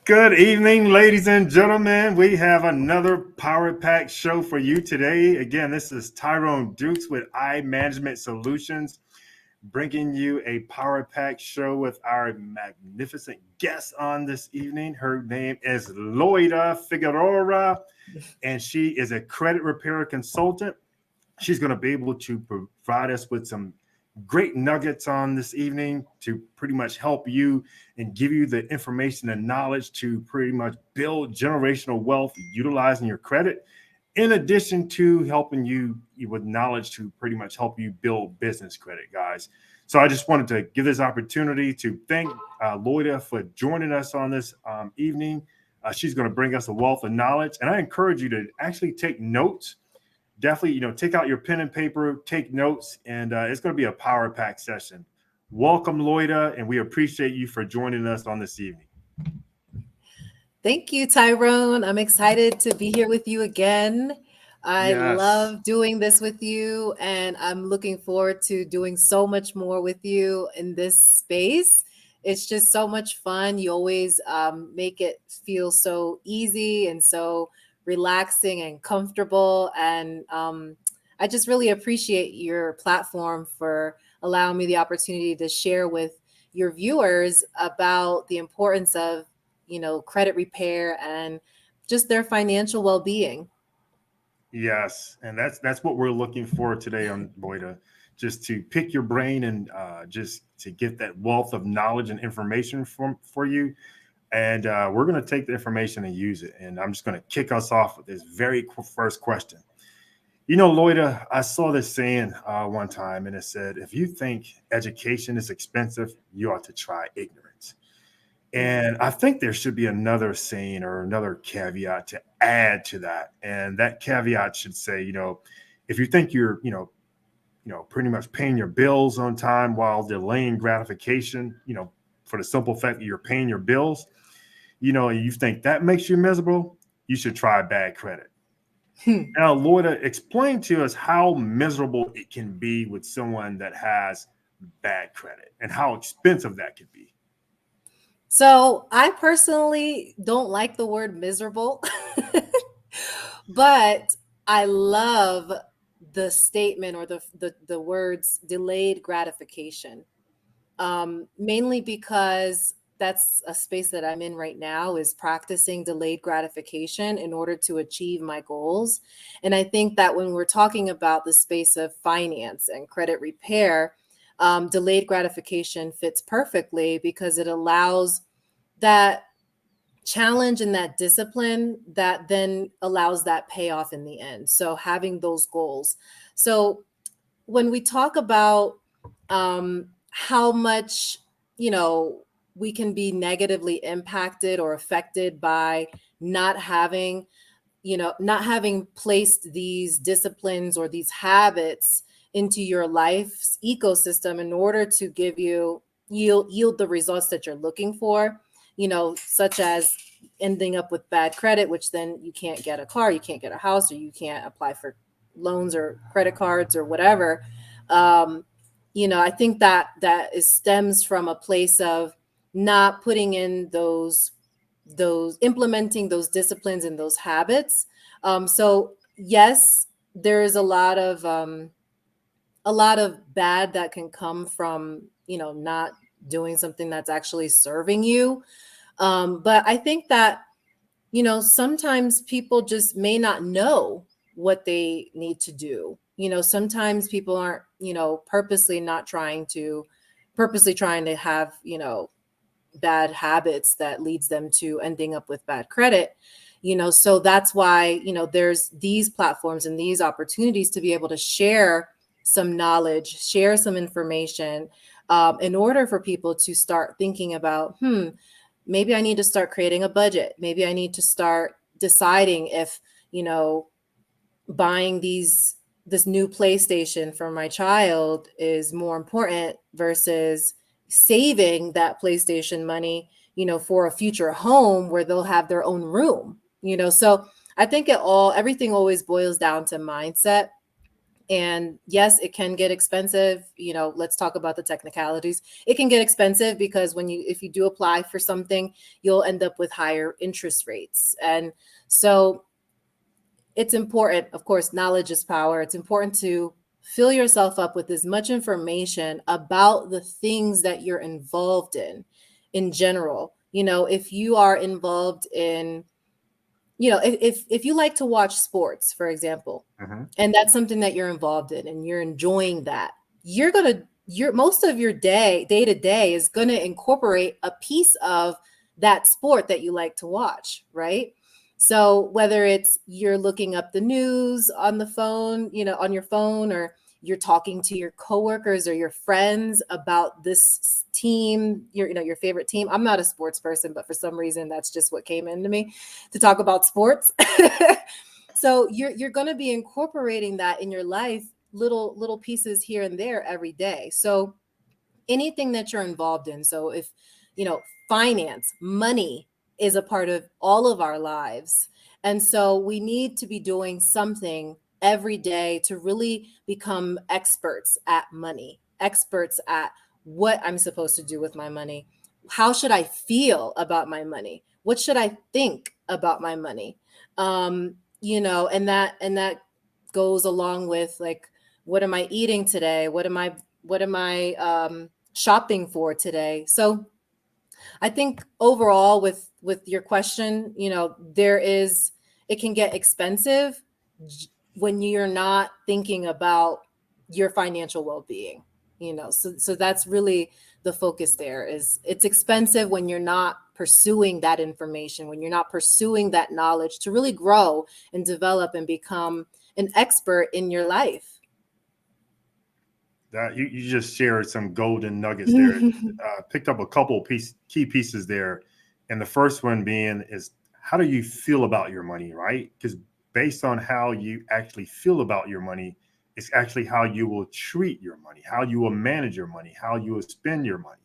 Good evening, ladies and gentlemen. We have another Power Pack show for you today. Again, this is Tyrone Dukes with I Management Solutions, bringing you a Power Pack show with our magnificent guest on this evening. Her name is Loida Figueroa, and she is a credit repair consultant. She's going to be able to provide us with some great nuggets on this evening to pretty much help you and give you the information and knowledge to pretty much build generational wealth utilizing your credit, in addition to helping you with knowledge to pretty much help you build business credit, guys. So I just wanted to give this opportunity to thank Loida for joining us on this evening. She's going to bring us a wealth of knowledge, and I encourage you to actually take notes. Definitely, take out your pen and paper, take notes, and it's going to be a power pack session. Welcome, Loida, and we appreciate you for joining us on this evening. Thank you, Tyrone. I'm excited to be here with you again. I Yes. love doing this with you, and I'm looking forward to doing so much more with you in this space. It's just so much fun. You always make it feel so easy and so relaxing and comfortable. And I just really appreciate your platform for allowing me the opportunity to share with your viewers about the importance of credit repair and just their financial well-being. Yes, and that's what we're looking for today on Boida, just to pick your brain and just to get that wealth of knowledge and information from for you. And we're going to take the information and use it. And I'm just going to kick us off with this very first question. Loida, I saw this saying one time, and it said, if you think education is expensive, you ought to try ignorance. And I think there should be another saying or another caveat to add to that. And that caveat should say, if you think you're, pretty much paying your bills on time while delaying gratification, for the simple fact that you're paying your bills, and you think that makes you miserable, you should try bad credit. Now, Loida, explain to us how miserable it can be with someone that has bad credit and how expensive that could be. So I personally don't like the word miserable, but I love the statement or the words delayed gratification. Mainly because that's a space that I'm in right now is practicing delayed gratification in order to achieve my goals. And I think that when we're talking about the space of finance and credit repair, delayed gratification fits perfectly because it allows that challenge and that discipline that then allows that payoff in the end. So having those goals. So when we talk about how much, you know, we can be negatively impacted or affected by not having, not having placed these disciplines or these habits into your life's ecosystem in order to give you yield the results that you're looking for, such as ending up with bad credit, which then you can't get a car, you can't get a house, or you can't apply for loans or credit cards or whatever. um, I think that stems from a place of not putting in those implementing those disciplines and those habits. So yes, there is a lot of bad that can come from not doing something that's actually serving you. But I think that sometimes people just may not know what they need to do. Sometimes people aren't, purposely trying to have, bad habits that leads them to ending up with bad credit. So that's why, there's these platforms and these opportunities to be able to share some knowledge, share some information, in order for people to start thinking about, maybe I need to start creating a budget. Maybe I need to start deciding if, buying this new PlayStation for my child is more important versus saving that PlayStation money, for a future home where they'll have their own room. So I think everything always boils down to mindset. And yes, it can get expensive. Let's talk about the technicalities. It can get expensive because if you do apply for something, you'll end up with higher interest rates. And so it's important, of course, knowledge is power. It's important to fill yourself up with as much information about the things that you're involved in general. If you are involved in, if you like to watch sports, for example, Mm-hmm. and that's something that you're involved in and you're enjoying that, your most of your day to day is going to incorporate a piece of that sport that you like to watch, right? So whether it's you're looking up the news on the phone, on your phone, or you're talking to your coworkers or your friends about this team, your favorite team. I'm not a sports person, but for some reason that's just what came into me to talk about sports. So you're going to be incorporating that in your life, little pieces here and there every day. So anything that you're involved in. So if, finance, money is a part of all of our lives. And so we need to be doing something every day to really become experts at money, experts at what I'm supposed to do with my money. How should I feel about my money? What should I think about my money? And that goes along with, like, what am I eating today? What am I shopping for today? So I think overall, with your question, it can get expensive when you're not thinking about your financial well-being. So that's really the focus there. Is it's expensive when you're not pursuing that information, when you're not pursuing that knowledge to really grow and develop and become an expert in your life. That you just shared some golden nuggets there. Picked up a couple key pieces there, and the first one being is, how do you feel about your money, right? Because based on how you actually feel about your money, it's actually how you will treat your money, how you will manage your money, how you will spend your money.